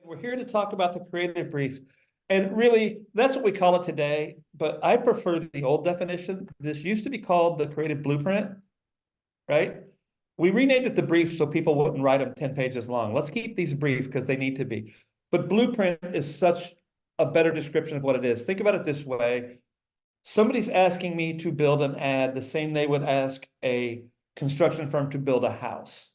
We're here to talk about the creative brief. And really, that's what we call it today, but I prefer the old definition. This used to be called the creative blueprint, right? We renamed it the brief so people wouldn't write them 10 pages long. Let's keep these brief because they need to be. But blueprint is such a better description of what it is. Think about it this way. Somebody's asking me to build an ad the same they would ask a construction firm to build a house.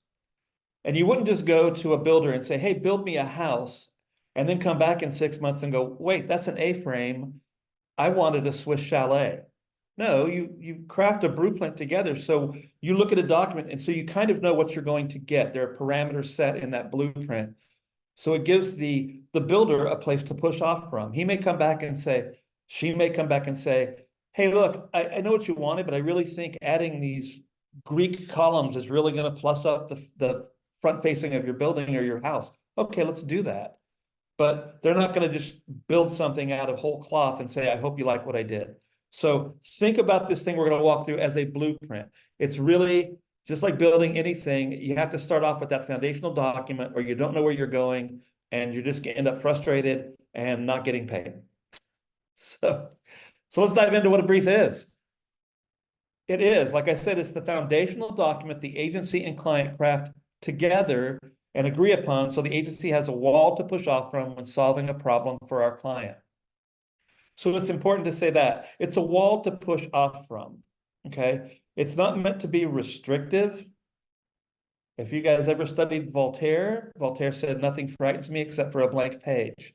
And you wouldn't just go to a builder and say, hey, build me a house, and then come back in 6 months and go, wait, that's an A-frame. I wanted a Swiss chalet. No, you craft a blueprint together. So you look at a document, and so you kind of know what you're going to get. There are parameters set in that blueprint. So it gives the builder a place to push off from. He may come back and say, she may come back and say, hey, look, I know what you wanted, but I really think adding these Greek columns is really going to plus up the front facing of your building or your house. Okay, let's do that. But they're not going to just build something out of whole cloth and say, I hope you like what I did. So think about this thing we're going to walk through as a blueprint. It's really just like building anything. You have to start off with that foundational document, or you don't know where you're going, and you're just going to end up frustrated and not getting paid. So let's dive into what a brief is. It is, like I said, it's the foundational document the agency and client craft together and agree upon, so the agency has a wall to push off from when solving a problem for our client. So it's important to say that it's a wall to push off from, okay? It's not meant to be restrictive. If you guys ever studied Voltaire, Voltaire said, nothing frightens me except for a blank page.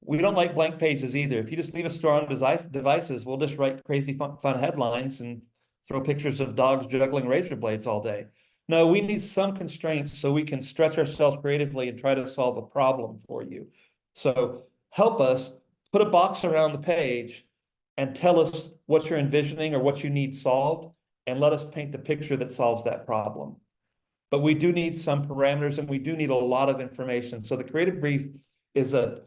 We don't like blank pages either. If you just leave us store on devices, we'll just write crazy fun headlines and throw pictures of dogs juggling razor blades all day. No, we need some constraints so we can stretch ourselves creatively and try to solve a problem for you. So help us put a box around the page and tell us what you're envisioning or what you need solved, and let us paint the picture that solves that problem. But we do need some parameters, and we do need a lot of information. So the creative brief is a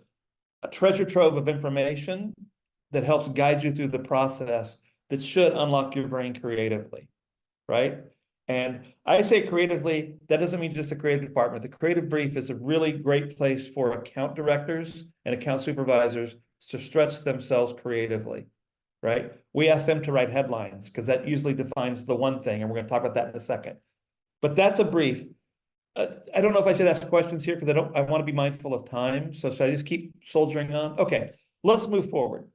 treasure trove of information that helps guide you through the process that should unlock your brain creatively, right? And I say creatively, that doesn't mean just the creative department. The creative brief is a really great place for account directors and account supervisors to stretch themselves creatively, right? We ask them to write headlines because that usually defines the one thing, and we're going to talk about that in a second. But that's a brief. I don't know if I should ask questions here because I want to be mindful of time. So should I just keep soldiering on? Okay, let's move forward.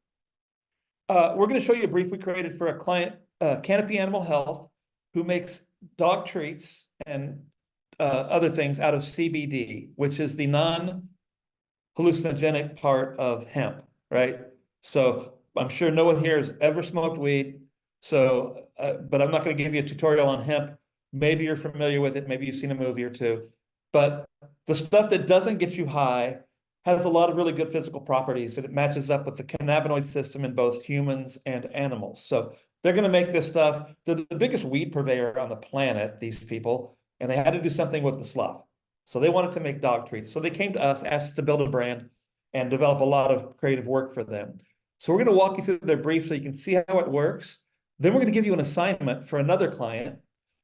We're going to show you a brief we created for a client, Canopy Animal Health, who makes dog treats and other things out of CBD, which is the non-hallucinogenic part of hemp, right? So I'm sure no one here has ever smoked weed. So, but I'm not going to give you a tutorial on hemp. Maybe you're familiar with it. Maybe you've seen a movie or two. But the stuff that doesn't get you high has a lot of really good physical properties, and it matches up with the cannabinoid system in both humans and animals. So they're going to make this stuff. They're the biggest weed purveyor on the planet, these people, and they had to do something with the slough. So they wanted to make dog treats. So they came to us, asked us to build a brand and develop a lot of creative work for them. So we're going to walk you through their brief so you can see how it works. Then we're going to give you an assignment for another client,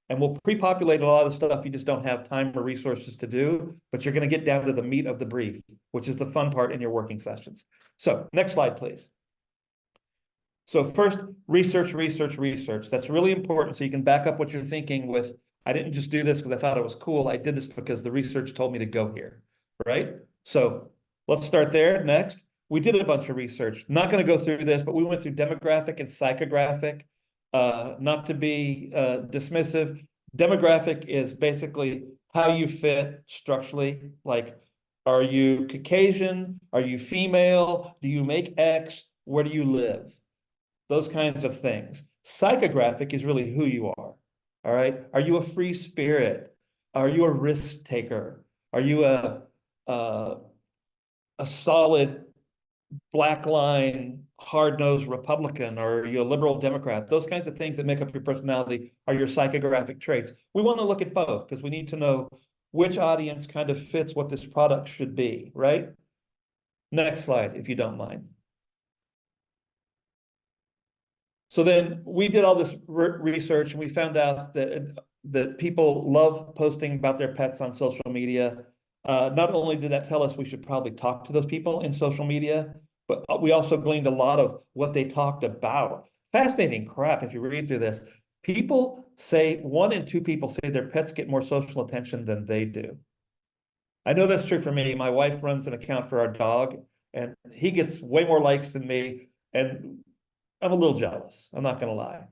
and we'll pre-populate a lot of the stuff you just don't have time or resources to do, but you're going to get down to the meat of the brief, which is the fun part in your working sessions. So next slide, please. So first, research. That's really important so you can back up what you're thinking with, I didn't just do this because I thought it was cool. I did this because the research told me to go here, right? So let's start there. Next, we did a bunch of research. Not going to go through this, but we went through demographic and psychographic. Not to be dismissive, demographic is basically how you fit structurally. Like, are you Caucasian? Are you female? Do you make X? Where do you live? Those kinds of things. Psychographic is really who you are. All right. Are you a free spirit? Are you a risk taker? Are you a solid black line, hard-nosed Republican, or are you a liberal Democrat? Those kinds of things that make up your personality are your psychographic traits. We want to look at both because we need to know which audience kind of fits what this product should be, right? Next slide, if you don't mind. So then we did all this research, and we found out that people love posting about their pets on social media. Not only did that tell us we should probably talk to those people in social media, but we also gleaned a lot of what they talked about. Fascinating crap if you read through this. People say 1 in 2 people say their pets get more social attention than they do. I know that's true for me. My wife runs an account for our dog, and he gets way more likes than me. And I'm a little jealous. I'm not going to lie.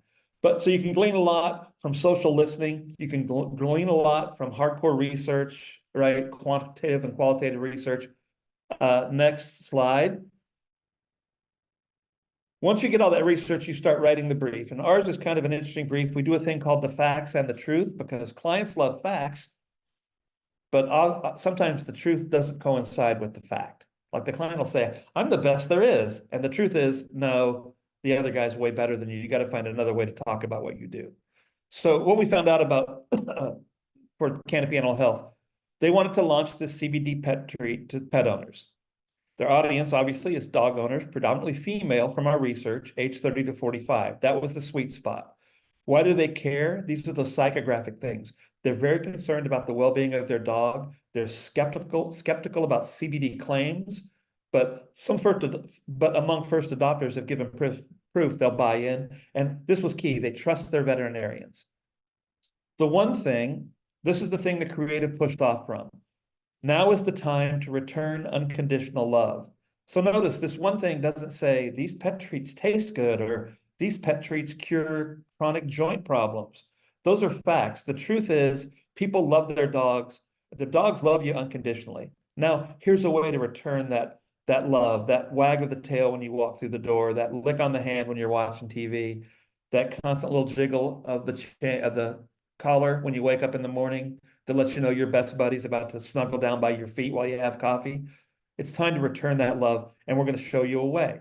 But so you can glean a lot from social listening. You can glean a lot from hardcore research, right? Quantitative and qualitative research. Next slide. Once you get all that research, you start writing the brief. And ours is kind of an interesting brief. We do a thing called the facts and the truth because clients love facts, but sometimes the truth doesn't coincide with the fact. Like the client will say, I'm the best there is. And the truth is, no, the other guy's way better than you. You got to find another way to talk about what you do. So what we found out about for Canopy Animal Health, they wanted to launch this CBD pet treat to pet owners. Their audience, obviously, is dog owners, predominantly female from our research, age 30 to 45. That was the sweet spot. Why do they care? These are those psychographic things. They're very concerned about the well-being of their dog. They're skeptical about CBD claims, but among first adopters have given proof they'll buy in. And this was key. They trust their veterinarians. The one thing, this is the thing the creative pushed off from. Now is the time to return unconditional love. So notice this one thing doesn't say these pet treats taste good or these pet treats cure chronic joint problems. Those are facts. The truth is people love their dogs. The dogs love you unconditionally. Now, here's a way to return that love, that wag of the tail when you walk through the door, that lick on the hand when you're watching TV, that constant little jiggle of the collar when you wake up in the morning that lets you know your best buddy's about to snuggle down by your feet while you have coffee. It's time to return that love, and we're going to show you a way.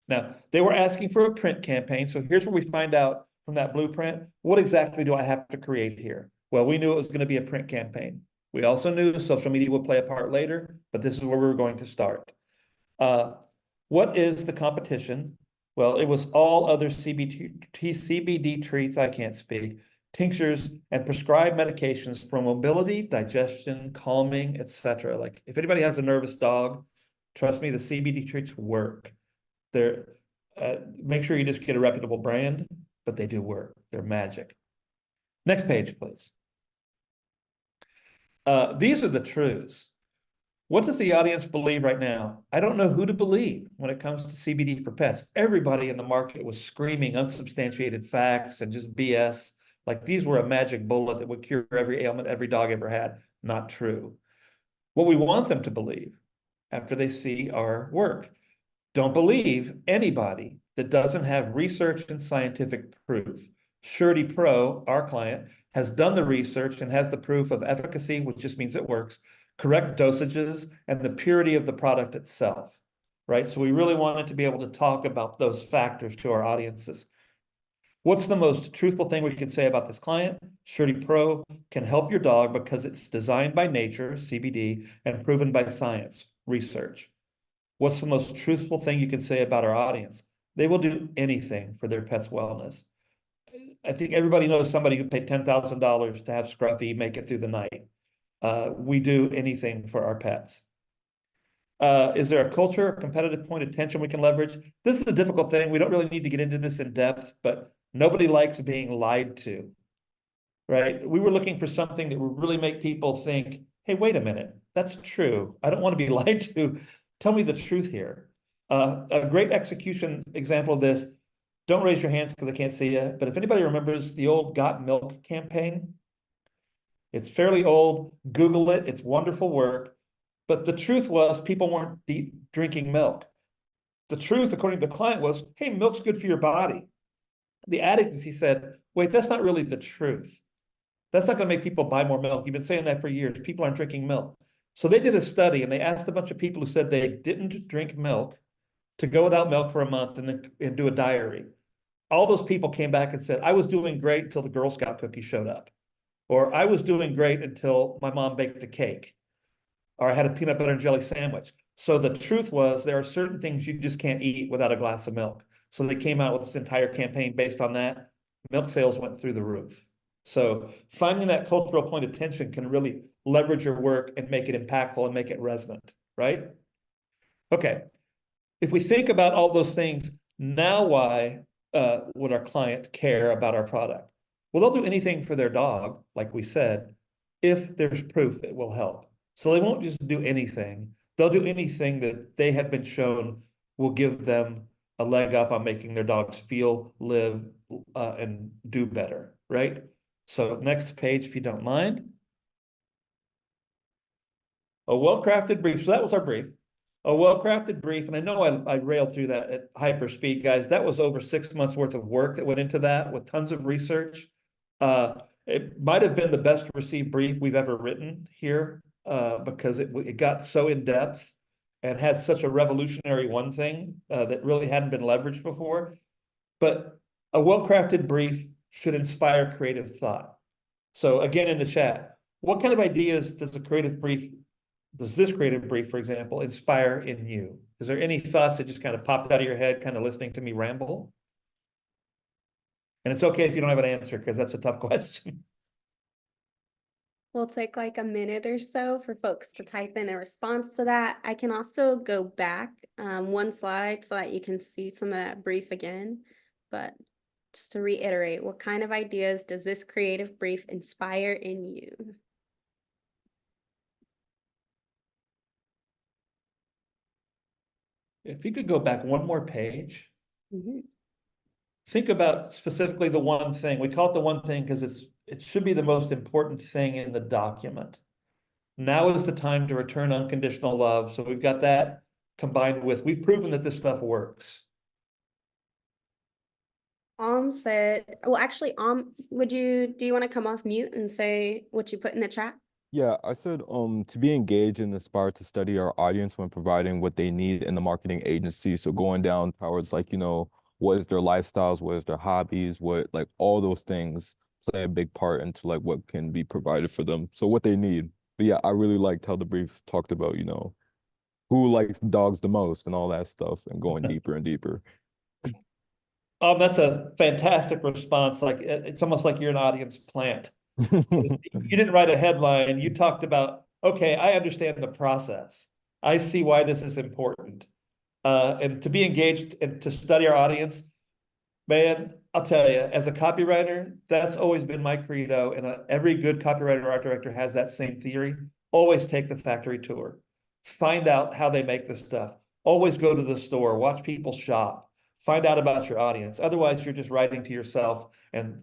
Now, they were asking for a print campaign, so here's where we find out from that blueprint, what exactly do I have to create here? Well, we knew it was going to be a print campaign. We also knew social media would play a part later, but this is where we were going to start. What is the competition? Well, it was all other CBD treats, I can't speak, tinctures, and prescribed medications for mobility, digestion, calming, etc. Like if anybody has a nervous dog, trust me, the CBD treats work. Make sure you just get a reputable brand, but they do work. They're magic. Next page, please. These are the truths. What does the audience believe right now? I don't know who to believe when it comes to CBD for pets. Everybody in the market was screaming unsubstantiated facts and just BS. Like these were a magic bullet that would cure every ailment every dog ever had. Not true. What we want them to believe after they see our work. Don't believe anybody that doesn't have research and scientific proof. Surety Pro, our client, has done the research and has the proof of efficacy, which just means it works, correct dosages, and the purity of the product itself, right? So we really wanted to be able to talk about those factors to our audiences. What's the most truthful thing we can say about this client? Surety Pro can help your dog because it's designed by nature, CBD, and proven by science, research. What's the most truthful thing you can say about our audience? They will do anything for their pet's wellness. I think everybody knows somebody who paid $10,000 to have Scruffy make it through the night. We do anything for our pets. Is there a culture, a competitive point of tension we can leverage? This is a difficult thing. We don't really need to get into this in depth, but nobody likes being lied to, right? We were looking for something that would really make people think, hey, wait a minute, that's true. I don't want to be lied to. Tell me the truth here. A great execution example of this, don't raise your hands because I can't see you, but if anybody remembers the old Got Milk campaign, it's fairly old. Google it. It's wonderful work. But the truth was people weren't drinking milk. The truth, according to the client, was, hey, milk's good for your body. The advocacy said, wait, that's not really the truth. That's not going to make people buy more milk. You've been saying that for years. People aren't drinking milk. So they did a study and they asked a bunch of people who said they didn't drink milk to go without milk for a month and do a diary. All those people came back and said, I was doing great until the Girl Scout cookie showed up. Or I was doing great until my mom baked a cake. Or I had a peanut butter and jelly sandwich. So the truth was there are certain things you just can't eat without a glass of milk. So they came out with this entire campaign based on that. Milk sales went through the roof. So finding that cultural point of tension can really leverage your work and make it impactful and make it resonant, right? Okay. If we think about all those things, now why would our client care about our product? Well, they'll do anything for their dog, like we said, if there's proof it will help. So they won't just do anything. They'll do anything that they have been shown will give them a leg up on making their dogs feel, live, and do better, right? So next page, if you don't mind. A well-crafted brief. So that was our brief. A well-crafted brief, and I know I railed through that at hyper speed, guys. That was over 6 months worth of work that went into that with tons of research. It might have been the best received brief we've ever written here because it got so in depth and had such a revolutionary one thing that really hadn't been leveraged before. But a well-crafted brief should inspire creative thought. So again, in the chat, what kind of ideas does this creative brief, for example, inspire in you? Is there any thoughts that just kind of popped out of your head, kind of listening to me ramble? And it's okay if you don't have an answer, because that's a tough question. We'll take like a minute or so for folks to type in a response to that. I can also go back one slide so that you can see some of that brief again. But just to reiterate, what kind of ideas does this creative brief inspire in you? If you could go back one more page, Mm-hmm. think about specifically the one thing. We call it the one thing because it should be the most important thing in the document. Now is the time to return unconditional love. So we've got that combined with, we've proven that this stuff works. Said, well, actually, do you want to come off mute and say what you put in the chat? Yeah, I said to be engaged and inspired to study our audience when providing what they need in the marketing agency. So going down towards like, what is their lifestyles, what is their hobbies, what like all those things play a big part into like what can be provided for them. So what they need. But yeah, I really liked how the brief talked about, who likes dogs the most and all that stuff and going deeper and deeper. That's a fantastic response. Like it's almost like you're an audience plant. You didn't write a headline. You talked about, okay, I understand the process. I see why this is important. And to be engaged and to study our audience, man, I'll tell you, as a copywriter, that's always been my credo. And every good copywriter or art director has that same theory. Always take the factory tour. Find out how they make this stuff. Always go to the store, watch people shop. Find out about your audience. Otherwise, you're just writing to yourself and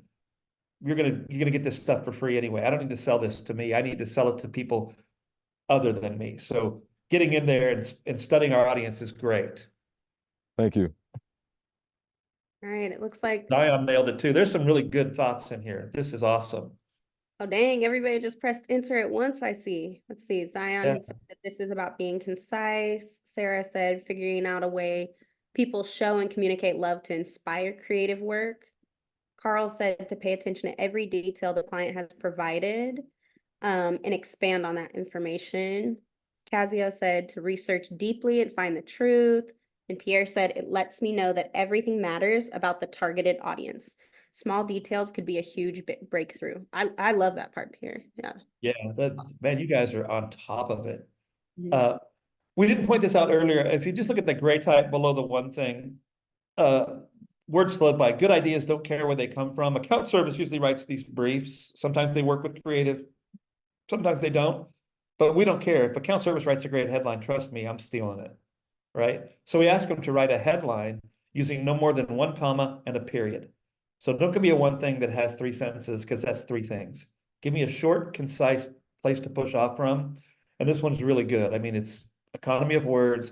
you're gonna get this stuff for free anyway. I don't need to sell this to me. I need to sell it to people other than me. So getting in there and studying our audience is great. Thank you. All right, it looks like, Zion nailed it too. There's some really good thoughts in here. This is awesome. oh dang, everybody just pressed enter at once, I see. Let's see, Zion Yeah. said that this is about being concise. Sarah said figuring out a way people show and communicate love to inspire creative work. Carl said to pay attention to every detail the client has provided and expand on that information. Casio said to research deeply and find the truth. And Pierre said, it lets me know that everything matters about the targeted audience. Small details could be a huge breakthrough. I love that part, Pierre. Yeah. Yeah, man, you guys are on top of it. We didn't point this out earlier. If you just look at the gray type below the one thing, words flowed by. Good ideas don't care where they come from. Account service usually writes these briefs. Sometimes they work with creative, sometimes they don't, but we don't care. If account service writes a great headline, trust me, I'm stealing it, right? So we ask them to write a headline using no more than one comma and a period. So don't give me a one thing that has 3 sentences because that's 3 things. Give me a short, concise place to push off from. And this one's really good. I mean, it's economy of words.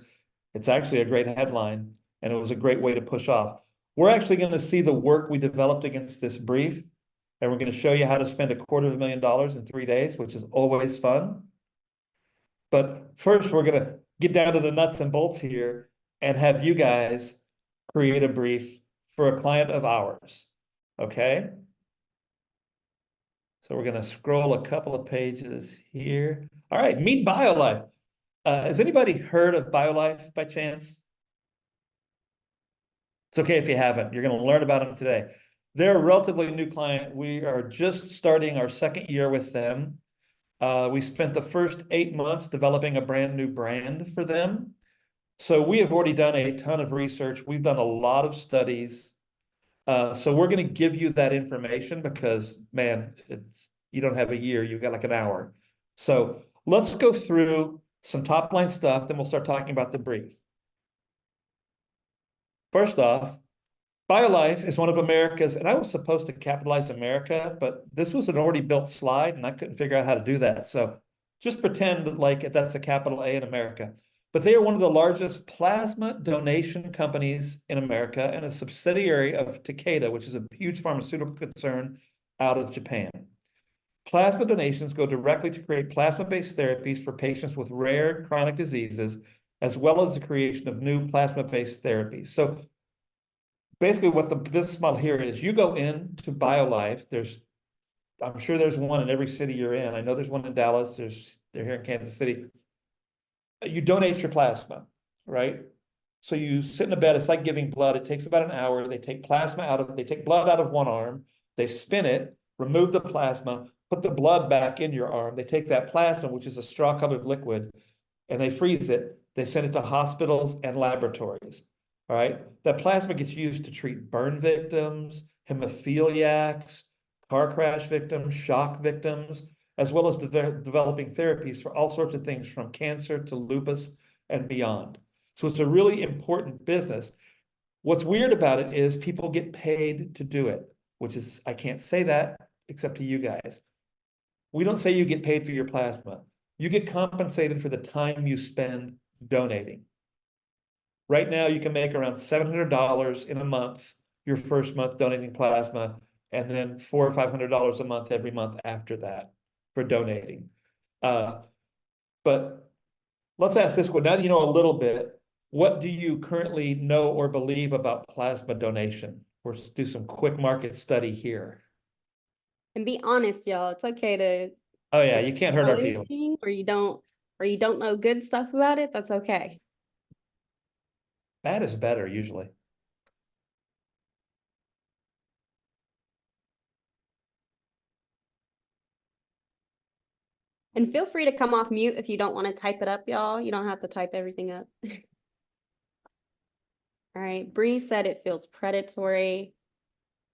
It's actually a great headline, and it was a great way to push off. We're actually going to see the work we developed against this brief, and we're going to show you how to spend $250,000 in 3 days, which is always fun. But first, we're going to get down to the nuts and bolts here and have you guys create a brief for a client of ours, okay? So we're going to scroll a couple of pages here. All right, meet BioLife. Has anybody heard of BioLife by chance? It's okay if you haven't. You're going to learn about them today. They're a relatively new client. We are just starting our second year with them. We spent the first 8 months developing a brand new brand for them. So we have already done a ton of research. We've done a lot of studies. So we're going to give you that information because, man, you don't have a year, you've got like an hour. So let's go through some top line stuff, then we'll start talking about the brief. First off, BioLife is one of America's, and I was supposed to capitalize America, but this was an already built slide and I couldn't figure out how to do that. So just pretend like that's a capital A in America. But they are one of the largest plasma donation companies in America and a subsidiary of Takeda, which is a huge pharmaceutical concern out of Japan. Plasma donations go directly to create plasma-based therapies for patients with rare chronic diseases, as well as the creation of new plasma-based therapies. So basically what the business model here is, you go into BioLife, I'm sure there's one in every city you're in. I know there's one in Dallas, they're here in Kansas City. You donate your plasma, right? So you sit in a bed, it's like giving blood. It takes about an hour. They take blood out of one arm, they spin it, remove the plasma, put the blood back in your arm. They take that plasma, which is a straw-colored liquid, and they freeze it. They send it to hospitals and laboratories. All right. That plasma gets used to treat burn victims, hemophiliacs, car crash victims, shock victims, as well as developing therapies for all sorts of things from cancer to lupus and beyond. So it's a really important business. What's weird about it is people get paid to do it, which is, I can't say that except to you guys. We don't say you get paid for your plasma. You get compensated for the time you spend donating. Right now, you can make around $700 in a month, your first month donating plasma, and then $400 or $500 a month every month after that for donating. But let's ask this one. Now that you know a little bit, what do you currently know or believe about plasma donation? Let's do some quick market study here. And be honest, y'all. It's okay to Oh yeah, you can't hurt know our feelings. anything, or you don't know good stuff about it. That's okay. Bad is better usually. And feel free to come off mute if you don't want to type it up, y'all. You don't have to type everything up. All right. Bree said it feels predatory.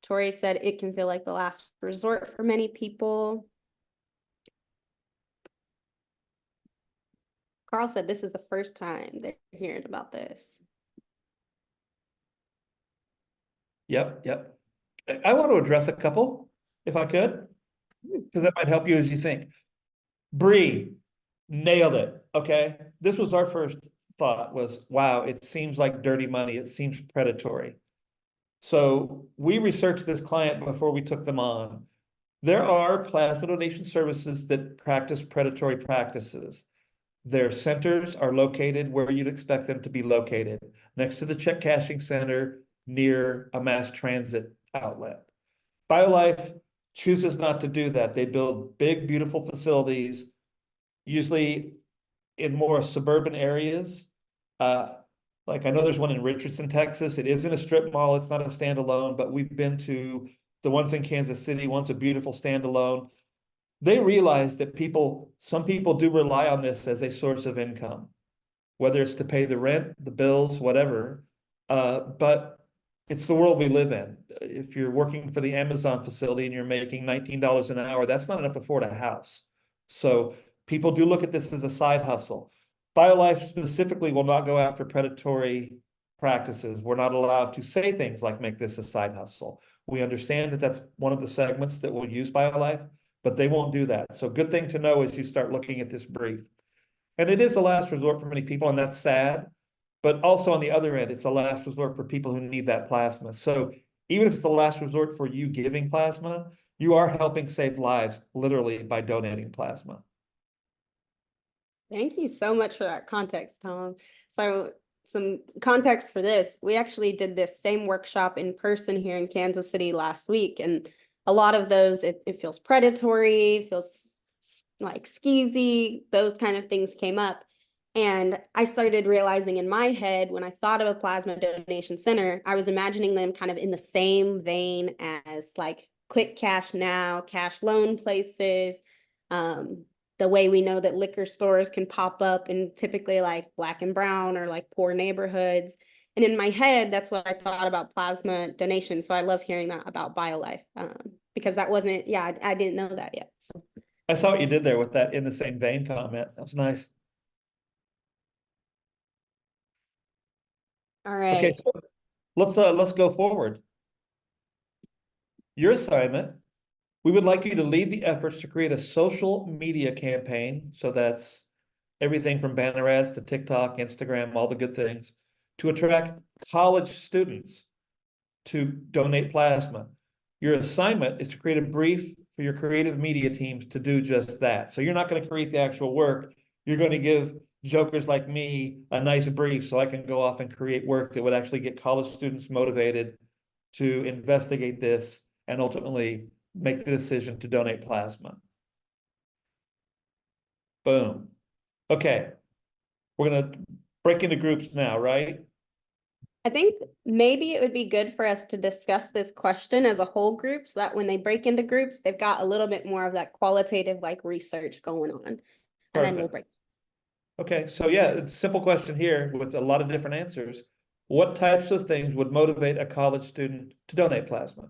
Tori said it can feel like the last resort for many people. Carl said this is the first time they're hearing about this. Yep. I want to address a couple, if I could, because that might help you as you think. Bree, nailed it. Okay. This was our first thought was, wow, it seems like dirty money. It seems predatory. So we researched this client before we took them on. There are plasma donation services that practice predatory practices. Their centers are located where you'd expect them to be located, next to the check cashing center, near a mass transit outlet. BioLife chooses not to do that. They build big, beautiful facilities, usually in more suburban areas. Like I know there's one in Richardson, Texas. It isn't a strip mall. It's not a standalone, but we've been to the ones in Kansas City. One's a beautiful standalone. They realize that some people do rely on this as a source of income, whether it's to pay the rent, the bills, whatever. But it's the world we live in. If you're working for the Amazon facility and you're making $19 an hour, that's not enough to afford a house. So people do look at this as a side hustle. BioLife specifically will not go after predatory practices. We're not allowed to say things like make this a side hustle. We understand that that's one of the segments that will use BioLife, but they won't do that. So good thing to know as you start looking at this brief. And it is a last resort for many people, and that's sad. But also on the other end, it's a last resort for people who need that plasma. So even if it's the last resort for you giving plasma, you are helping save lives literally by donating plasma. Thank you so much for that context, Tom. So some context for this, we actually did this same workshop in person here in Kansas City last week. And a lot of those, it feels predatory, feels like skeezy, those kind of things came up. And I started realizing in my head, when I thought of a plasma donation center, I was imagining them kind of in the same vein as like quick cash now, cash loan places. The way we know that liquor stores can pop up in typically like black and brown or like poor neighborhoods. And in my head, that's what I thought about plasma donation. So I love hearing that about BioLife, because that wasn't, yeah, I didn't know that yet. So. I saw what you did there with that in the same vein comment. That was nice. All Okay, right. so let's go forward. Your assignment, we would like you to lead the efforts to create a social media campaign. So that's everything from banner ads to TikTok, Instagram, all the good things, to attract college students to donate plasma. Your assignment is to create a brief for your creative media teams to do just that. So you're not going to create the actual work. You're going to give jokers like me a nice brief so I can go off and create work that would actually get college students motivated to investigate this and ultimately make the decision to donate plasma. Boom. Okay. We're going to break into groups now, right? I think maybe it would be good for us to discuss this question as a whole group so that when they break into groups, they've got a little bit more of that qualitative like research going on. And then we'll break. Okay, so yeah, it's a simple question here with a lot of different answers. What types of things would motivate a college student to donate plasma?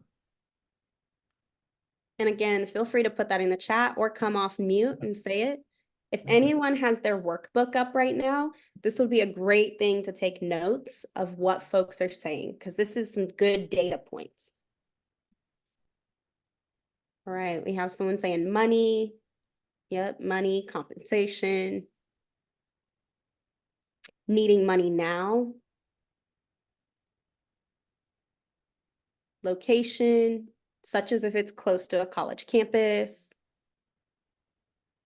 And again, feel free to put that in the chat or come off mute and say it. If anyone has their workbook up right now, this would be a great thing to take notes of what folks are saying, because this is some good data points. All right, we have someone saying money. Yep, money, compensation. Needing money now. Location, such as if it's close to a college campus.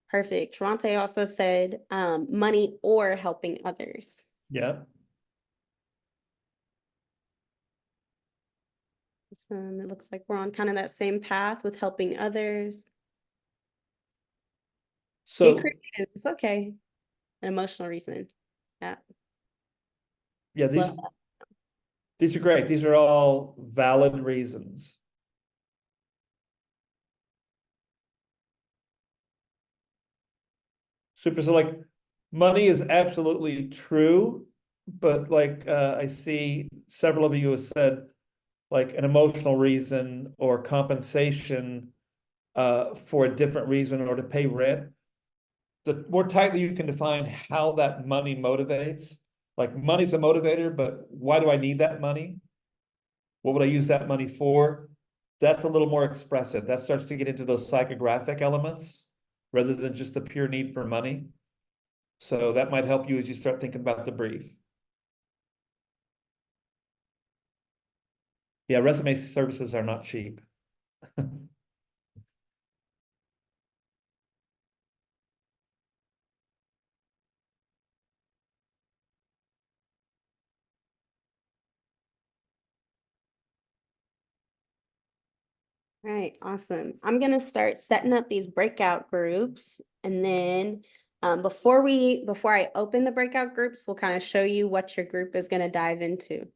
Perfect. Trante also said money or helping others. Yeah. It looks like we're on kind of that same path with helping others. Being So creative, it's okay. An emotional reason. Yeah. yeah, Well, these are great. These are all valid reasons. Super. So like money is absolutely true, but like I see several of you have said like an emotional reason or compensation for a different reason or to pay rent. The more tightly you can define how that money motivates, like money's a motivator, but why do I need that money? What would I use that money for? That's a little more expressive. That starts to get into those psychographic elements rather than just the pure need for money. So that might help you as you start thinking about the brief. Yeah, resume services are not cheap. all right, awesome. I'm gonna start setting up these breakout groups, and then before I open the breakout groups, we'll kind of show you what your group is gonna dive into.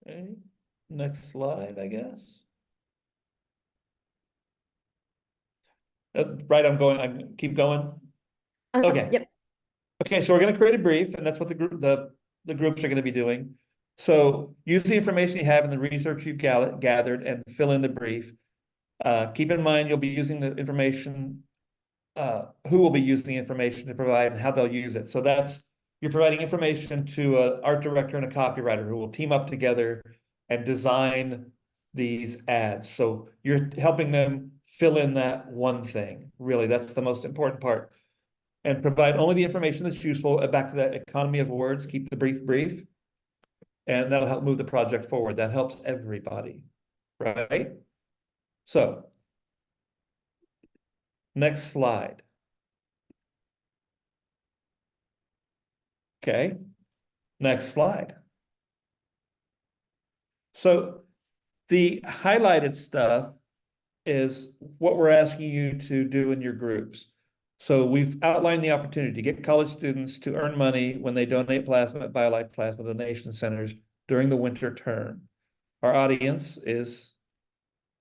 Okay. Next slide, I guess. Right, I keep going. Okay. Yep. Okay, so we're going to create a brief, and that's what the groups are going to be doing. So use the information you have and the research you've gathered and fill in the brief. Keep in mind you'll be using the information, who will be using the information to provide and how they'll use it. So you're providing information to an art director and a copywriter who will team up together and design these ads. So you're helping them fill in that one thing. Really, that's the most important part. And provide only the information that's useful. Back to that economy of words, keep the brief brief. And that'll help move the project forward. That helps everybody, right? So, next slide. Okay, next slide. So the highlighted stuff is what we're asking you to do in your groups. So we've outlined the opportunity to get college students to earn money when they donate plasma at BioLife Plasma Donation Centers during the winter term. Our audience is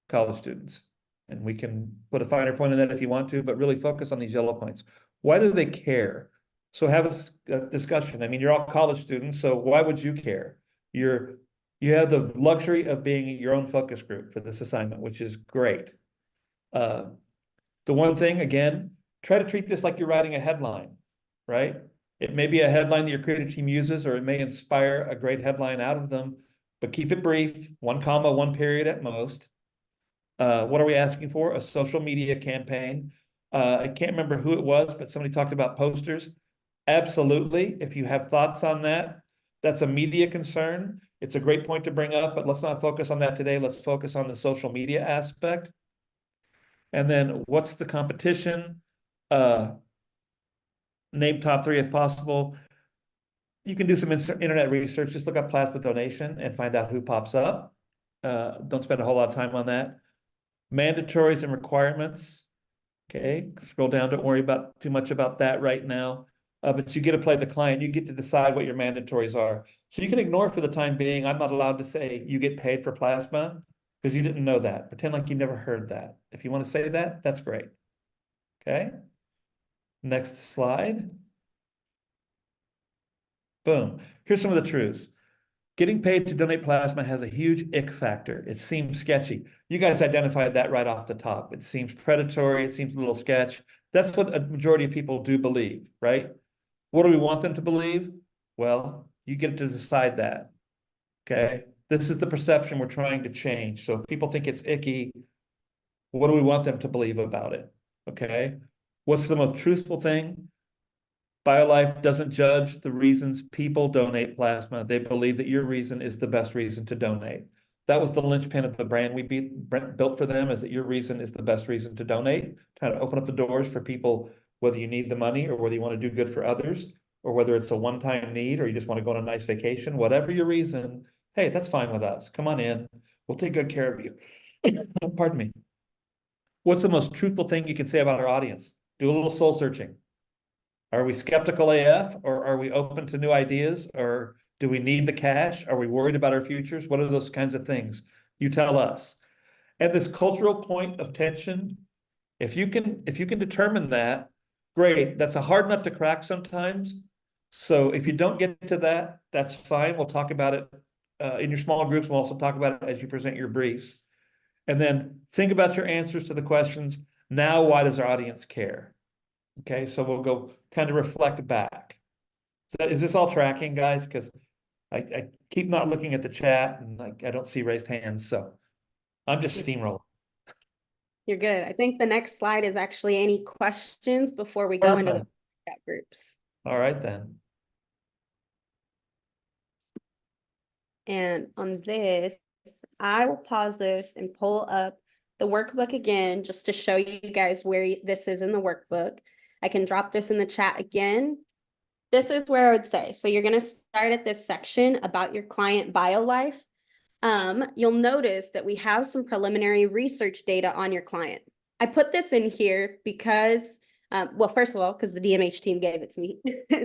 college students. And we can put a finer point on that if you want to, but really focus on these yellow points. Why do they care? So have a discussion. I mean, you're all college students, so why would you care? You have the luxury of being your own focus group for this assignment, which is great. The one thing, again, try to treat this like you're writing a headline, right? It may be a headline that your creative team uses, or it may inspire a great headline out of them, but keep it brief, 1 comma, 1 period at most. What are we asking for? A social media campaign. I can't remember who it was, but somebody talked about posters. Absolutely. If you have thoughts on that, that's a media concern. It's a great point to bring up, but let's not focus on that today. Let's focus on the social media aspect. And then what's the competition? Name top 3 if possible. You can do some internet research. Just look up plasma donation and find out who pops up. Don't spend a whole lot of time on that. Mandatories and requirements. Okay, scroll down. Don't worry about too much about that right now. But you get to play the client. You get to decide what your mandatories are. So you can ignore for the time being. I'm not allowed to say you get paid for plasma because you didn't know that. Pretend like you never heard that. If you want to say that, that's great. Okay. Next slide. Boom. Here's some of the truths. Getting paid to donate plasma has a huge ick factor. It seems sketchy. You guys identified that right off the top. It seems predatory. It seems a little sketch. That's what a majority of people do believe, right? What do we want them to believe? Well, you get to decide that, okay? This is the perception we're trying to change. So if people think it's icky, what do we want them to believe about it, okay? What's the most truthful thing? BioLife doesn't judge the reasons people donate plasma. They believe that your reason is the best reason to donate. That was the linchpin of the brand we built for them, is that your reason is the best reason to donate, trying to open up the doors for people, whether you need the money or whether you want to do good for others, or whether it's a one-time need or you just want to go on a nice vacation, whatever your reason, hey, that's fine with us. Come on in. We'll take good care of you. Pardon me. What's the most truthful thing you can say about our audience? Do a little soul searching. Are we skeptical AF, or are we open to new ideas, or do we need the cash? Are we worried about our futures? What are those kinds of things? You tell us. And this cultural point of tension, if you can determine that, great. That's a hard nut to crack sometimes. So if you don't get to that, that's fine. We'll talk about it in your small groups. We'll also talk about it as you present your briefs. And then think about your answers to the questions. Now, why does our audience care? Okay, so we'll go kind of reflect back. So is this all tracking, guys? Because I keep not looking at the chat and I don't see raised hands, so I'm just steamrolling. You're good. I think the next slide is actually any questions before we go into the chat groups. All right, then. And on this, I will pause this and pull up the workbook again, just to show you guys where this is in the workbook. I can drop this in the chat again. This is where I would say, so you're going to start at this section about your client bio life. You'll notice that we have some preliminary research data on your client. I put this in here because, well, first of all, because the DMH team gave it to me.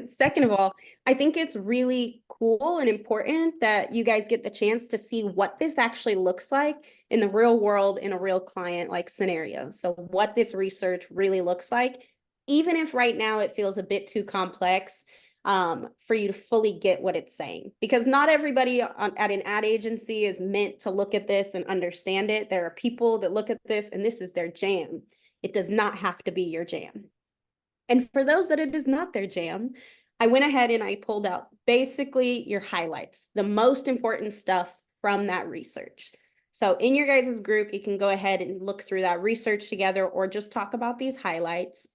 Second of all, I think it's really cool and important that you guys get the chance to see what this actually looks like in the real world in a real client like scenario. So what this research really looks like, even if right now it feels a bit too complex for you to fully get what it's saying, because not everybody at an ad agency is meant to look at this and understand it. There are people that look at this and this is their jam. It does not have to be your jam. And for those that it is not their jam, I went ahead and I pulled out basically your highlights, the most important stuff from that research. So in your guys' group, you can go ahead and look through that research together or just talk about these highlights.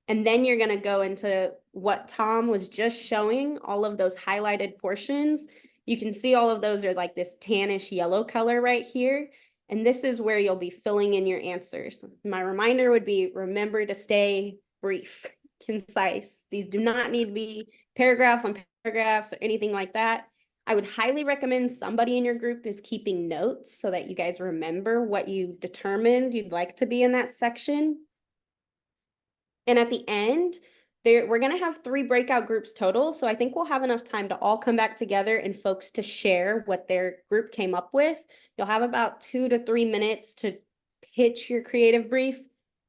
And then you're going to go into what Tom was just showing, all of those highlighted portions. You can see all of those are like this tannish yellow color right here. And this is where you'll be filling in your answers. My reminder would be, remember to stay brief, concise. These do not need to be paragraphs on paragraphs or anything like that. I would highly recommend somebody in your group is keeping notes so that you guys remember what you determined you'd like to be in that section. And at the end, we're going to have 3 breakout groups total. So I think we'll have enough time to all come back together and folks to share what their group came up with. You'll have about 2 to 3 minutes to pitch your creative brief.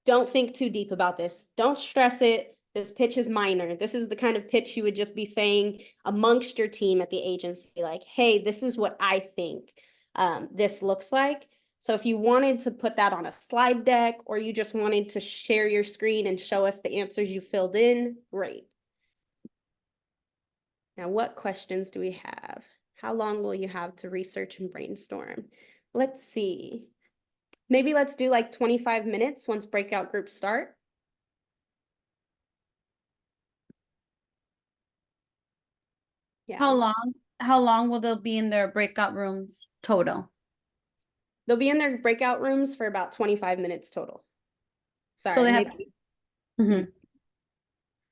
Don't think too deep about this. Don't stress it. This pitch is minor. This is the kind of pitch you would just be saying amongst your team at the agency, like, hey, this is what I think this looks like. So if you wanted to put that on a slide deck, or you just wanted to share your screen and show us the answers you filled in, great. Now, what questions do we have? How long will you have to research and brainstorm? Let's see. Maybe let's do like 25 minutes once breakout groups start. Yeah. How long will they be in their breakout rooms total? They'll be in their breakout rooms for about 25 minutes total. Sorry. So they have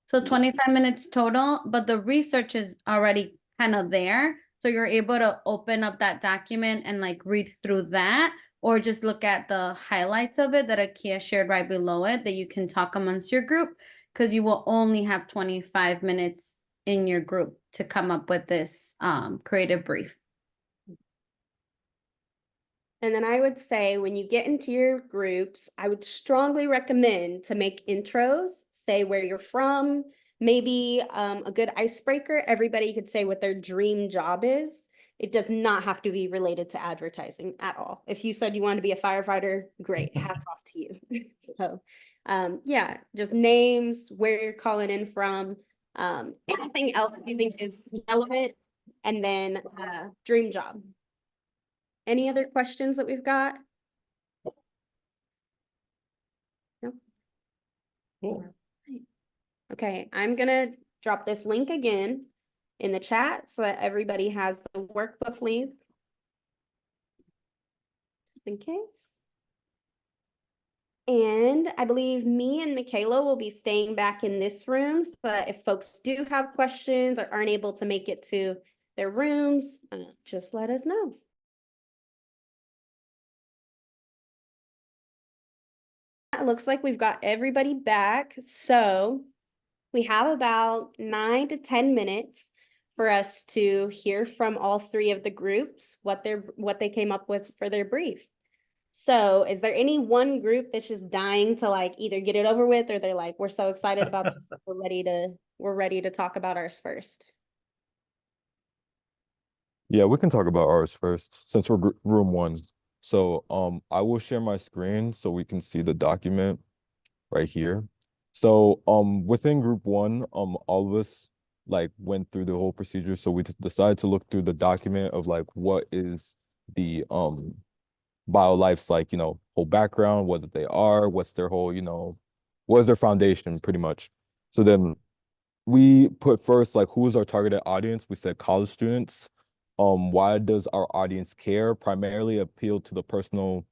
So 25 minutes total, but the research is already kind of there. So you're able to open up that document and like read through that, or just look at the highlights of it that Akia shared right below it that you can talk amongst your group, because you will only have 25 minutes in your group to come up with this creative brief. And then I would say when you get into your groups, I would strongly recommend to make intros, say where you're from, maybe a good icebreaker. Everybody could say what their dream job is. It does not have to be related to advertising at all. If you said you want to be a firefighter, great, hats off to you. So yeah, just names, where you're calling in from, anything else you think is relevant, and then dream job. Any other questions that we've got? No? Cool. Okay, I'm gonna drop this link again in the chat so that everybody has the workbook link. Just in case. And I believe me and Michaela will be staying back in this room so that if folks do have questions or aren't able to make it to their rooms, just let us know. It looks like we've got everybody back. So we have about 9 to 10 minutes for us to hear from all 3 of the groups, what they came up with for their brief. So is there any one group that's just dying to like either get it over with, or they're like, we're so excited about this that we're ready to talk about ours first? Yeah, we can talk about ours first since we're room 1. So I will share my screen so we can see the document right here. So within group 1, all of us like went through the whole procedure. So we decided to look through the document of like what is the BioLife's like, whole background, what they are, what's their whole, what is their foundation pretty much. So then we put first like who is our targeted audience. We said college students. Why does our audience care? Primarily appeal to the personal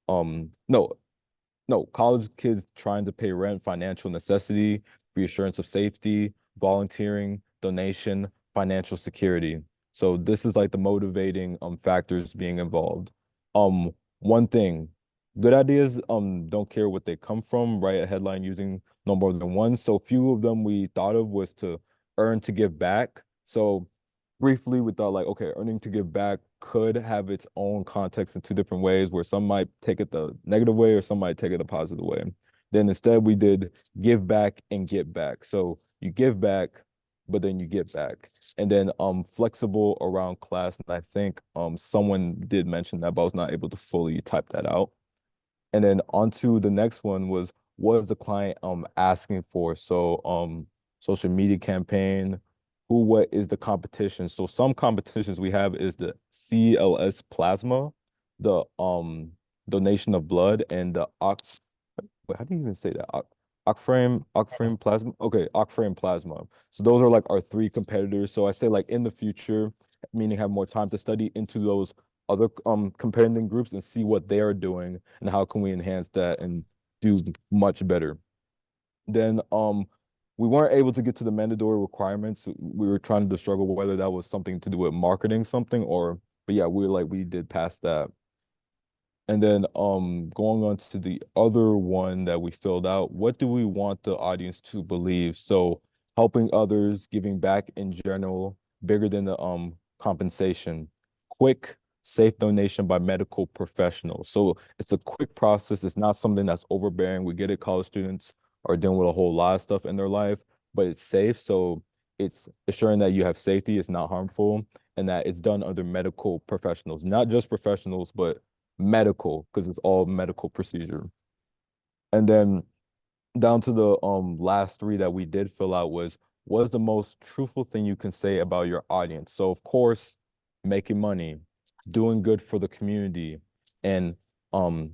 no, college kids trying to pay rent, financial necessity, reassurance of safety, volunteering, donation, financial security. So this is like the motivating factors being involved. One thing, good ideas don't care what they come from, write a headline using no more than one. So few of them we thought of was to earn to give back. So briefly we thought like, okay, earning to give back could have its own context in 2 different ways, where some might take it the negative way or some might take it the positive way. Then instead we did give back and get back. So you give back, but then you get back. And then flexible around class. And I think someone did mention that, but I was not able to fully type that out. And then onto the next one was, what is the client asking for? So social media campaign, what is the competition? So some competitions we have is the CLS plasma, the donation of blood, and the wait, how do you even say that? Oxframe plasma. Okay, Oxframe plasma. So those are like our 3 competitors. So I say like in the future, meaning have more time to study into those other competing groups and see what they are doing and how can we enhance that and do much better. Then we weren't able to get to the mandatory requirements. We were trying to struggle whether that was something to do with marketing something or, but yeah, we did pass that. And then going on to the other one that we filled out, what do we want the audience to believe? So helping others, giving back in general, bigger than the compensation, quick, safe donation by medical professionals. So it's a quick process. It's not something that's overbearing. We get it, college students are dealing with a whole lot of stuff in their life, but it's safe. So it's assuring that you have safety, it's not harmful, and that it's done under medical professionals, not just professionals, but medical, because it's all medical procedure. And then down to the last three that we did fill out was, what is the most truthful thing you can say about your audience? So of course, making money, doing good for the community, and what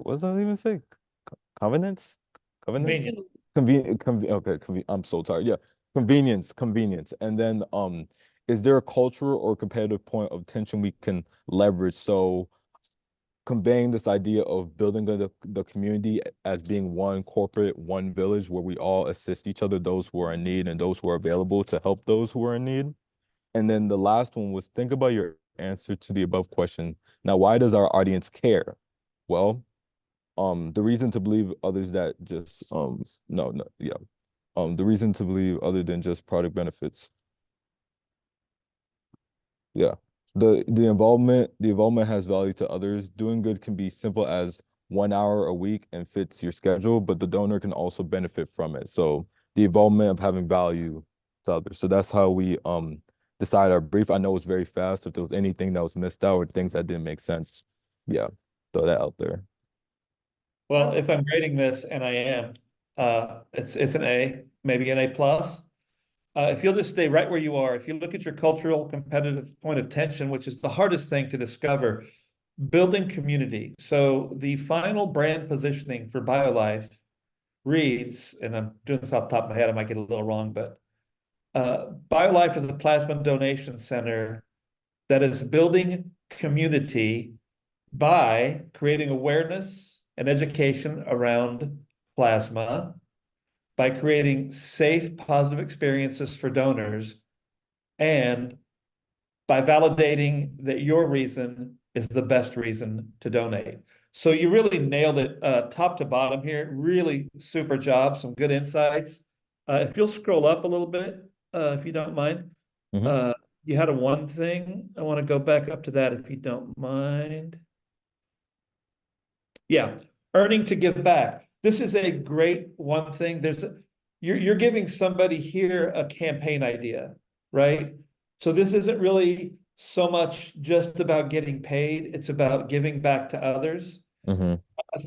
was that even say? Covenants? Covenants? I'm so tired. Yeah. Convenience. And then is there a cultural or competitive point of tension we can leverage? So conveying this idea of building the community as being one corporate, one village where we all assist each other, those who are in need and those who are available to help those who are in need. And then the last one was, think about your answer to the above question. Now, why does our audience care? Well, the reason to believe others that just the reason to believe other than just product benefits. Yeah. The involvement has value to others. Doing good can be simple as 1 hour a week and fits your schedule, but the donor can also benefit from it. So the involvement of having value to others. So that's how we decide our brief. I know it's very fast. If there was anything that was missed out or things that didn't make sense, yeah, throw that out there. Well, if I'm grading this, and I am, it's an A, maybe an A plus. If you'll just stay right where you are, if you look at your cultural competitive point of tension, which is the hardest thing to discover, building community. So the final brand positioning for BioLife reads, and I'm doing this off the top of my head, I might get a little wrong, but BioLife is a plasma donation center that is building community by creating awareness and education around plasma, by creating safe, positive experiences for donors, and by validating that your reason is the best reason to donate. So you really nailed it top to bottom here. Really super job, some good insights. If you'll scroll up a little bit, if you don't mind. You had a one thing. I want to go back up to that if you don't mind. Yeah, earning to give back. This is a great one thing. You're giving somebody here a campaign idea, right? So this isn't really so much just about getting paid. It's about giving back to others. A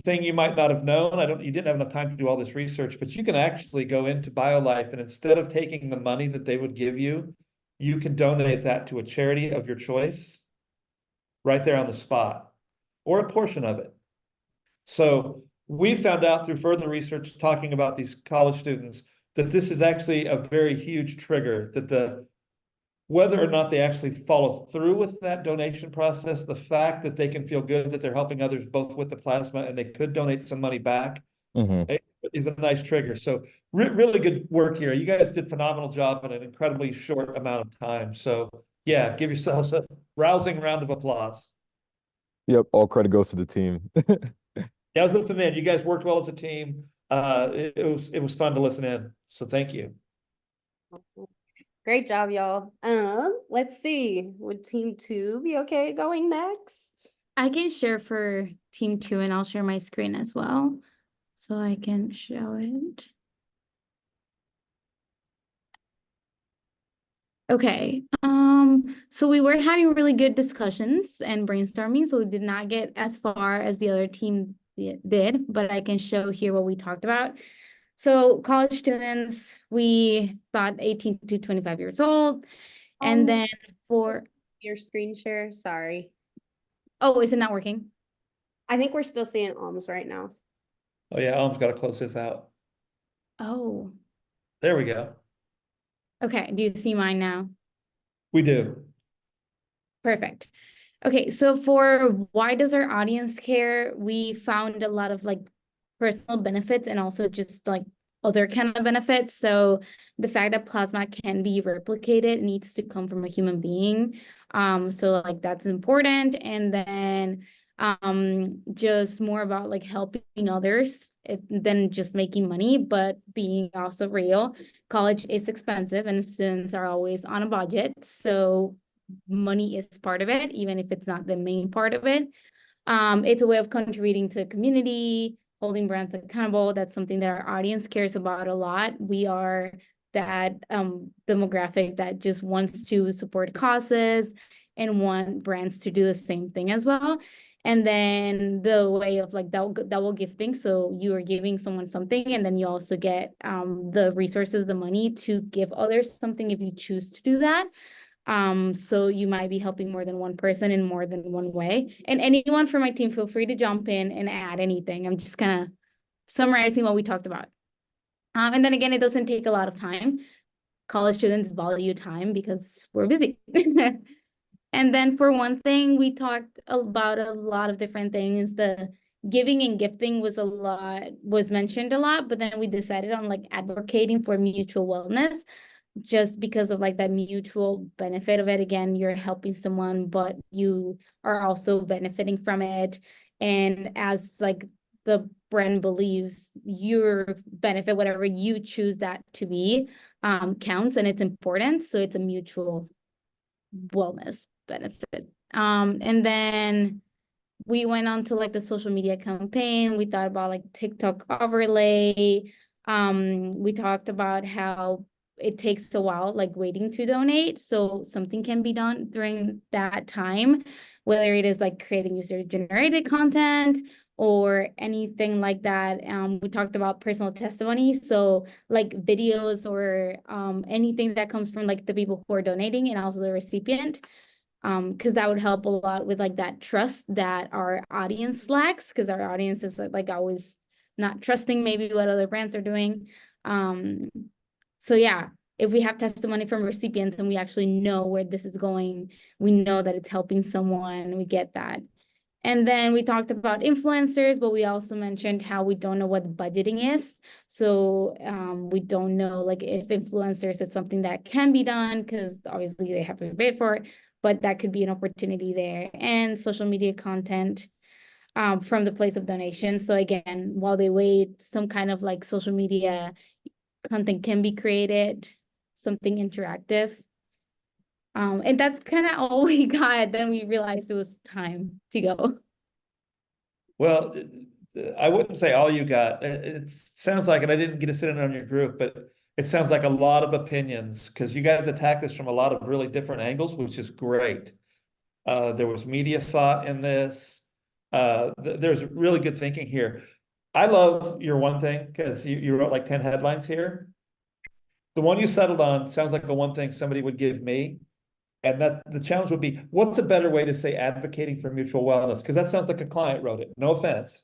thing you might not have known. You didn't have enough time to do all this research, but you can actually go into BioLife, and instead of taking the money that they would give you, you can donate that to a charity of your choice right there on the spot, or a portion of it. So we found out through further research talking about these college students that this is actually a very huge trigger, that whether or not they actually follow through with that donation process, the fact that they can feel good that they're helping others both with the plasma and they could donate some money back is a nice trigger. So really good work here. You guys did a phenomenal job in an incredibly short amount of time. So yeah, give yourselves a rousing round of applause. Yep, all credit goes to the team. Yeah, I was listening in. You guys worked well as a team. It was fun to listen in. So thank you. Great job, y'all. Let's see. Would team 2 be okay going next? I can share for team 2 and I'll share my screen as well. So I can show it. Okay, so we were having really good discussions and brainstorming, so we did not get as far as the other team did, but I can show here what we talked about. So college students, we thought 18 to 25 years old, and then for your screen share, sorry. Oh, is it not working? I think we're still seeing alms right now. Oh yeah, Alm's got to close this out. Oh, There we go. okay. Do you see mine now? We do. Perfect. Okay, so for why does our audience care? We found a lot of like personal benefits and also just like other kind of benefits. So the fact that plasma can be replicated needs to come from a human being. So like that's important. And then just more about like helping others than just making money, but being also real. College is expensive and students are always on a budget. So money is part of it, even if it's not the main part of it. It's a way of contributing to the community, holding brands accountable. That's something that our audience cares about a lot. We are that demographic that just wants to support causes and want brands to do the same thing as well. And then the way of like double gifting. So you are giving someone something, and then you also get the resources, the money to give others something if you choose to do that. So you might be helping more than one person in more than one way. And anyone from my team, feel free to jump in and add anything. I'm just kind of summarizing what we talked about. And then again, it doesn't take a lot of time. College students value time because we're busy. And then for one thing, we talked about a lot of different things. The giving and gifting was mentioned a lot, but then we decided on like advocating for mutual wellness, just because of like that mutual benefit of it. Again, you're helping someone, but you are also benefiting from it. And as like the brand believes, your benefit, whatever you choose that to be, counts, and it's important. So it's a mutual wellness benefit. And then we went on to like the social media campaign. We thought about like TikTok overlay. We talked about how it takes a while, like waiting to donate. So something can be done during that time, whether it is like creating user-generated content or anything like that. We talked about personal testimonies. So like videos or anything that comes from like the people who are donating and also the recipient. Because that would help a lot with like that trust that our audience lacks, because our audience is like always not trusting maybe what other brands are doing. So yeah, if we have testimony from recipients and we actually know where this is going, we know that it's helping someone, we get that. And then we talked about influencers, but we also mentioned how we don't know what budgeting is. So we don't know like if influencers is something that can be done, because obviously they have to pay for it, but that could be an opportunity there. And social media content from the place of donation. So again, while they wait, some kind of like social media content can be created, something interactive. And that's kind of all we got. Then we realized it was time to go. Well, I wouldn't say all you got. It sounds like, and I didn't get to sit in on your group, but it sounds like a lot of opinions, because you guys attack this from a lot of really different angles, which is great. There was media thought in this. There's really good thinking here. I love your one thing, because you wrote like 10 headlines here. The one you settled on sounds like a one thing somebody would give me. And that the challenge would be, what's a better way to say advocating for mutual wellness? Because that sounds like a client wrote it, no offense.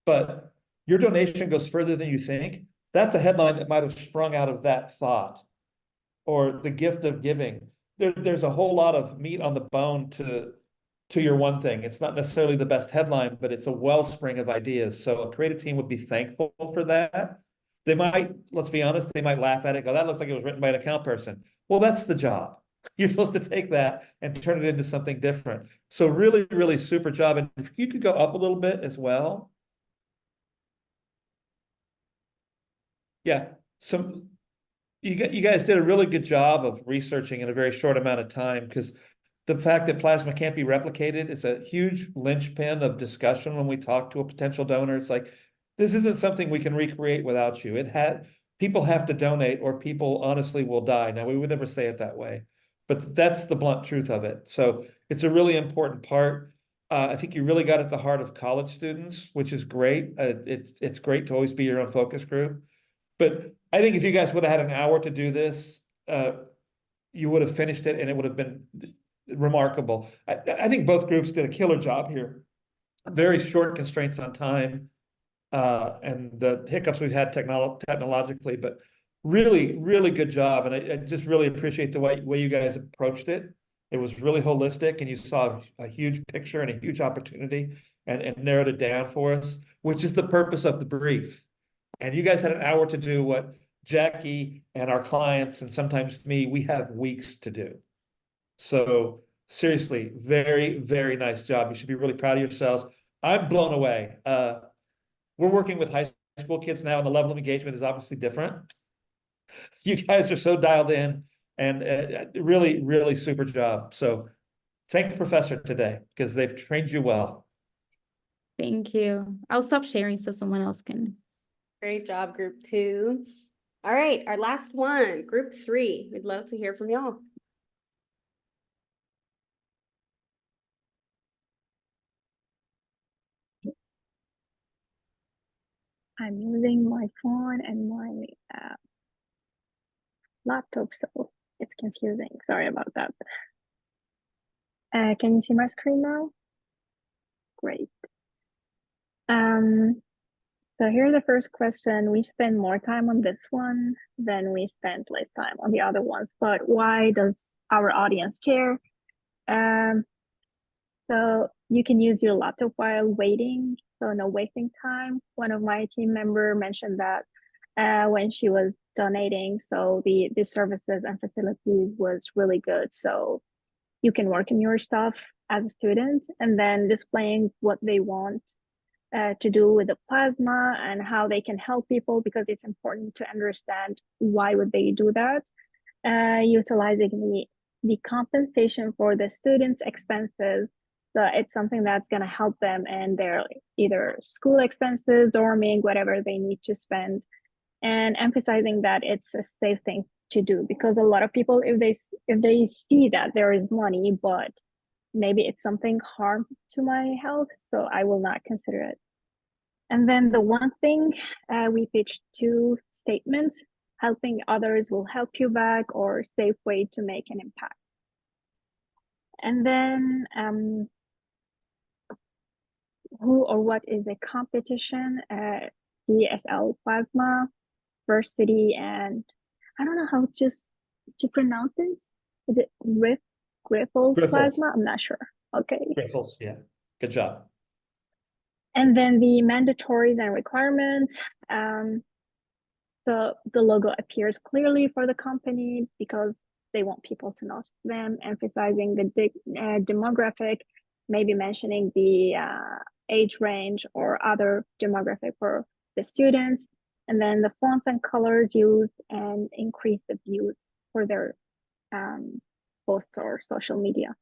But your donation goes further than you think. That's a headline that might have sprung out of that thought. Or the gift of giving. There's a whole lot of meat on the bone to your one thing. It's not necessarily the best headline, but it's a wellspring of ideas. So a creative team would be thankful for that. They might, let's be honest, they might laugh at it, go, that looks like it was written by an account person. Well, that's the job. You're supposed to take that and turn it into something different. So really, really super job. And if you could go up a little bit as well. Yeah, you guys did a really good job of researching in a very short amount of time, because the fact that plasma can't be replicated is a huge linchpin of discussion when we talk to a potential donor. It's like, this isn't something we can recreate without you. People have to donate, or people honestly will die. Now, we would never say it that way, but that's the blunt truth of it. So it's a really important part. I think you really got at the heart of college students, which is great. It's great to always be your own focus group. But I think if you guys would have had an hour to do this, you would have finished it and it would have been remarkable. I think both groups did a killer job here. Very short constraints on time, and the hiccups we've had technologically, but really, really good job. And I just really appreciate the way you guys approached it. It was really holistic, and you saw a huge picture and a huge opportunity, and narrowed it down for us, which is the purpose of the brief. And you guys had an hour to do what Jackie and our clients, and sometimes me, we have weeks to do. So seriously, very, very nice job. You should be really proud of yourselves. I'm blown away. We're working with high school kids now, and the level of engagement is obviously different. You guys are so dialed in, and really, really super job. So thank the professor today, because they've trained you well. Thank you. I'll stop sharing so someone else can. Great job, group 2. All right, our last one, group 3. We'd love to hear from y'all. I'm using my phone and my laptop, so it's confusing. Sorry about that. Can you see my screen now? Great. So here's the first question. We spend more time on this one than we spend less time on the other ones, but why does our audience care? So you can use your laptop while waiting, so no wasting time. One of my team member mentioned that when she was donating, so the services and facilities was really good. So you can work in your stuff as a student, and then displaying what they want to do with the plasma and how they can help people, because it's important to understand why would they do that. Utilizing the compensation for the students' expenses. So it's something that's going to help them in their either school expenses, dorming, whatever they need to spend, and emphasizing that it's a safe thing to do, because a lot of people, if they see that there is money, but maybe it's something harm to my health, so I will not consider it. And then the one thing, we pitched 2 statements: helping others will help you back, or safe way to make an impact. And then who or what is a competition? DSL plasma, First City, and I don't know how to pronounce this. Is it Grifols plasma? I'm not sure. Okay. Grifols, yeah. Good job. And then the mandatories and requirements. So the logo appears clearly for the company because they want people to notice them, emphasizing the demographic, maybe mentioning the age range or other demographic for the students, and then the fonts and colors used, and increase the views for their posts or social media.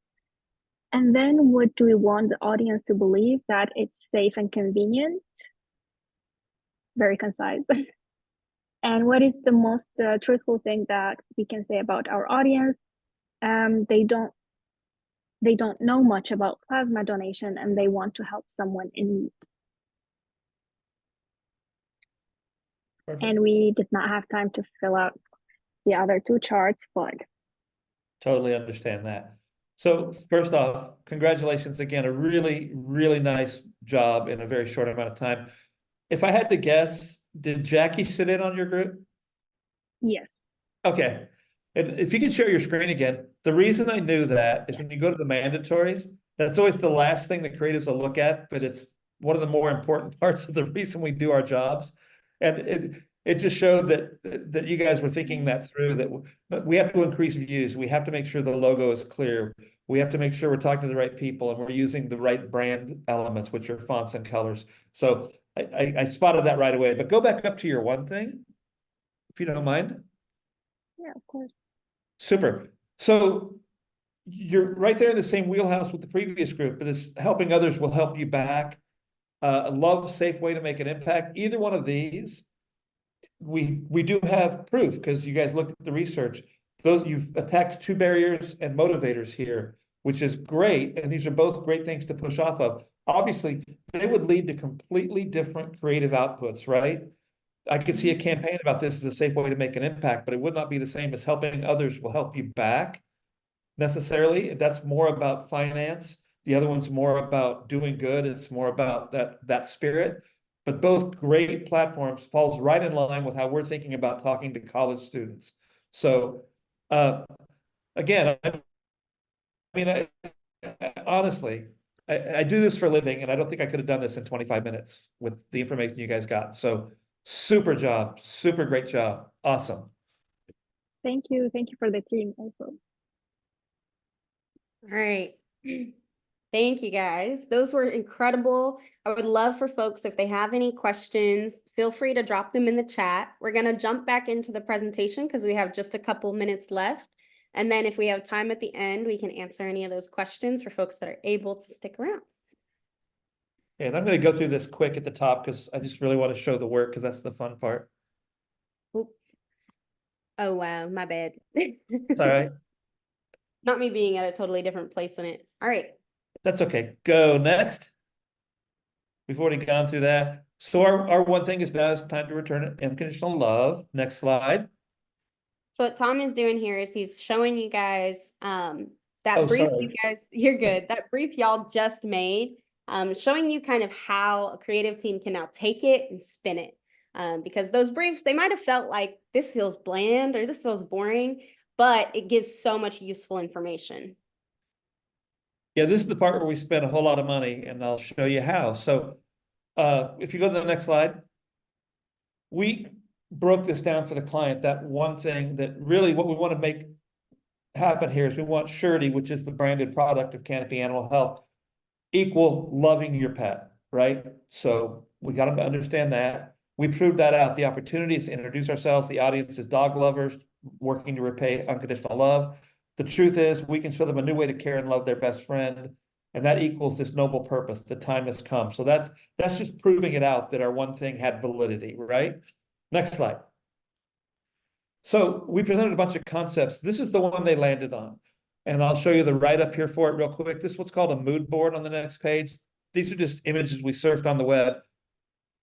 And then what do we want the audience to believe? That it's safe and convenient. Very concise. And what is the most truthful thing that we can say about our audience? They don't know much about plasma donation, and they want to help someone in need. Perfect. And we did not have time to fill out the other 2 charts, but Totally understand that. So first off, congratulations again, a really, really nice job in a very short amount of time. If I had to guess, did Jackie sit in on your group? yes. Okay. And if you can share your screen again, the reason I knew that is when you go to the mandatories, that's always the last thing that creators will look at, but it's one of the more important parts of the reason we do our jobs. And it just showed that you guys were thinking that through, that we have to increase views. We have to make sure the logo is clear. We have to make sure we're talking to the right people, and we're using the right brand elements, which are fonts and colors. So I spotted that right away. But go back up to your one thing, if you don't mind. Yeah, of course. Super. So you're right there in the same wheelhouse with the previous group, but this helping others will help you back. Love, safe way to make an impact. Either one of these, we do have proof, because you guys looked at the research. Those, you've attacked 2 barriers and motivators here, which is great. And these are both great things to push off of. Obviously, they would lead to completely different creative outputs, right? I could see a campaign about this as a safe way to make an impact, but it would not be the same as helping others will help you back necessarily. That's more about finance. The other one's more about doing good. It's more about that spirit. But both great platforms, falls right in line with how we're thinking about talking to college students. So again, honestly, I do this for a living, and I don't think I could have done this in 25 minutes with the information you guys got. So Super job, super great job. Awesome. Thank you. Thank you for the team also. All right. Thank you guys. Those were incredible. I would love for folks, if they have any questions, feel free to drop them in the chat. We're going to jump back into the presentation because we have just a couple minutes left. And then if we have time at the end, we can answer any of those questions for folks that are able to stick around. And I'm going to go through this quick at the top because I just really want to show the work because that's the fun part. Oop. Oh, wow. My bad. It's all right. Not me being at a totally different place in it. All right. That's okay. Go next. We've already gone through that. So our one thing is now it's time to return it unconditional love. Next slide. So what Tom is doing here is he's showing you guys that Oh, brief sorry. you guys, you're good. That brief y'all just made, showing you kind of how a creative team can now take it and spin it. Because those briefs, they might have felt like this feels bland or this feels boring, but it gives so much useful information. Yeah, this is the part where we spend a whole lot of money, and I'll show you how. So if you go to the next slide, we broke this down for the client, that one thing that really what we want to make happen here is we want surety, which is the branded product of Canopy Animal Health, equal loving your pet, right? So we got them to understand that. We proved that out. The opportunities to introduce ourselves, the audience is dog lovers working to repay unconditional love. The truth is we can show them a new way to care and love their best friend. And that equals this noble purpose. The time has come. So that's just proving it out that our one thing had validity, right? Next slide. So we presented a bunch of concepts. This is the one they landed on. And I'll show you the write-up here for it real quick. This is what's called a mood board on the next page. These are just images we surfed on the web.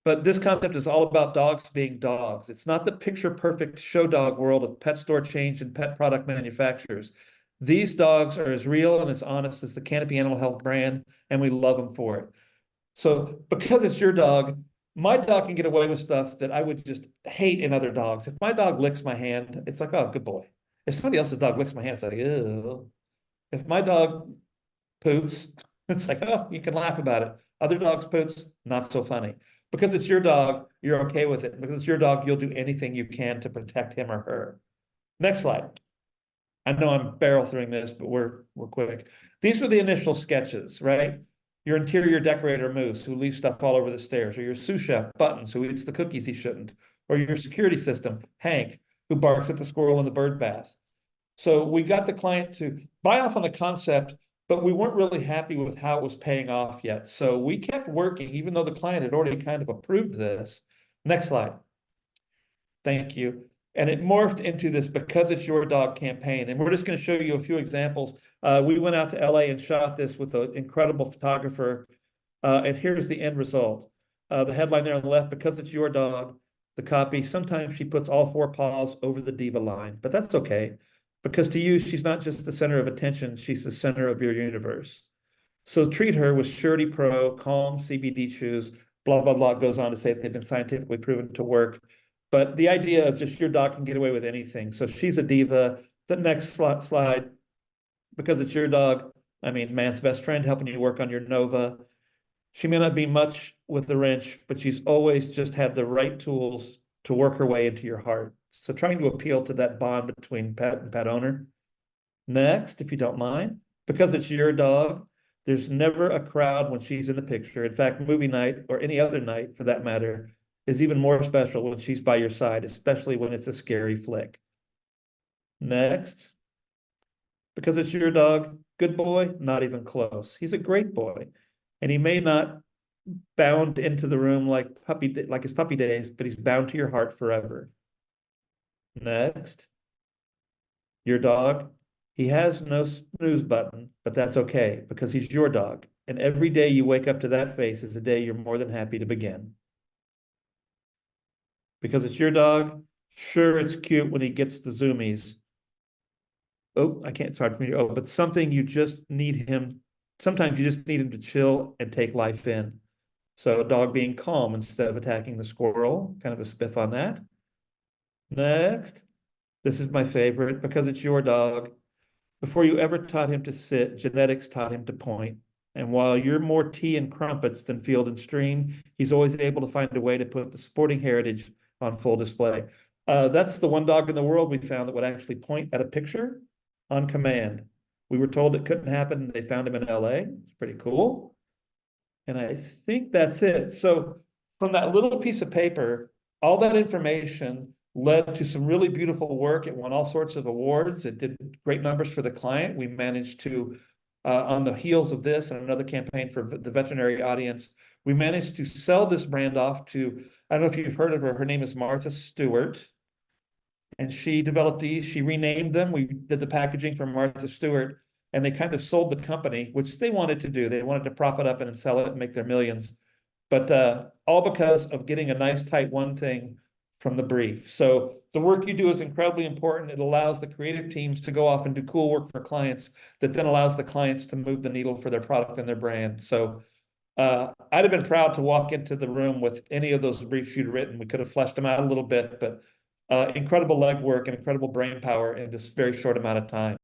But this concept is all about dogs being dogs. It's not the picture-perfect show dog world of pet store chains and pet product manufacturers. These dogs are as real and as honest as the Canopy Animal Health brand, and we love them for it. So because it's your dog, my dog can get away with stuff that I would just hate in other dogs. If my dog licks my hand, it's like, oh, good boy. If somebody else's dog licks my hand, it's like, ew. If my dog poops, it's like, oh, you can laugh about it. Other dogs poops, not so funny. Because it's your dog, you're okay with it. Because it's your dog, you'll do anything you can to protect him or her. Next slide. I know I'm barrel through this, but we're quick. These were the initial sketches, right? Your interior decorator, Moose, who leaves stuff all over the stairs, or your sous chef, Buttons, who eats the cookies he shouldn't, or your security system, Hank, who barks at the squirrel in the bird bath. So we got the client to buy off on the concept, but we weren't really happy with how it was paying off yet. So we kept working, even though the client had already kind of approved this. Next slide. Thank you. And it morphed into this Because It's Your Dog campaign. And we're just going to show you a few examples. We went out to LA and shot this with an incredible photographer. And here's the end result. The headline there on the left, Because It's Your Dog. The copy, sometimes she puts all four paws over the diva line, but that's okay. Because to you, she's not just the center of attention, she's the center of your universe. So treat her with Surety Pro, Calm CBD chews, blah, blah, blah, goes on to say they've been scientifically proven to work. But the idea of just your dog can get away with anything. So she's a diva. The next slide, Because It's Your Dog. I mean, man's best friend helping you work on your Nova. She may not be much with the wrench, but she's always just had the right tools to work her way into your heart. So trying to appeal to that bond between pet and pet owner. Next, if you don't mind, Because It's Your Dog. There's never a crowd when she's in the picture. In fact, movie night or any other night for that matter is even more special when she's by your side, especially when it's a scary flick. Next, Because It's Your Dog. Good boy, not even close. He's a great boy. And he may not bound into the room like his puppy days, but he's bound to your heart forever. Next, your dog. He has no snooze button, but that's okay because he's your dog. And every day you wake up to that face is a day you're more than happy to begin. Because it's your dog. Sure, it's cute when he gets the zoomies. Oh, I can't, it's hard for me to, but something you just need him. Sometimes you just need him to chill and take life in. So a dog being calm instead of attacking the squirrel, kind of a spiff on that. Next, this is my favorite, Because It's Your Dog. Before you ever taught him to sit, genetics taught him to point. And while you're more tea and crumpets than Field and Stream, he's always able to find a way to put the sporting heritage on full display. That's the one dog in the world we found that would actually point at a picture on command. We were told it couldn't happen. They found him in LA. It's pretty cool. And I think that's it. So from that little piece of paper, all that information led to some really beautiful work. It won all sorts of awards. It did great numbers for the client. We managed to, on the heels of this and another campaign for the veterinary audience, we managed to sell this brand off to, I don't know if you've heard of her, her name is Martha Stewart. And she developed these, she renamed them. We did the packaging for Martha Stewart, and they kind of sold the company, which they wanted to do. They wanted to prop it up and sell it and make their millions. But all because of getting a nice tight one thing from the brief. So the work you do is incredibly important. It allows the creative teams to go off and do cool work for clients that then allows the clients to move the needle for their product and their brand. So I'd have been proud to walk into the room with any of those briefs you'd written. We could have fleshed them out a little bit, but incredible legwork and incredible brain power in just a very short amount of time.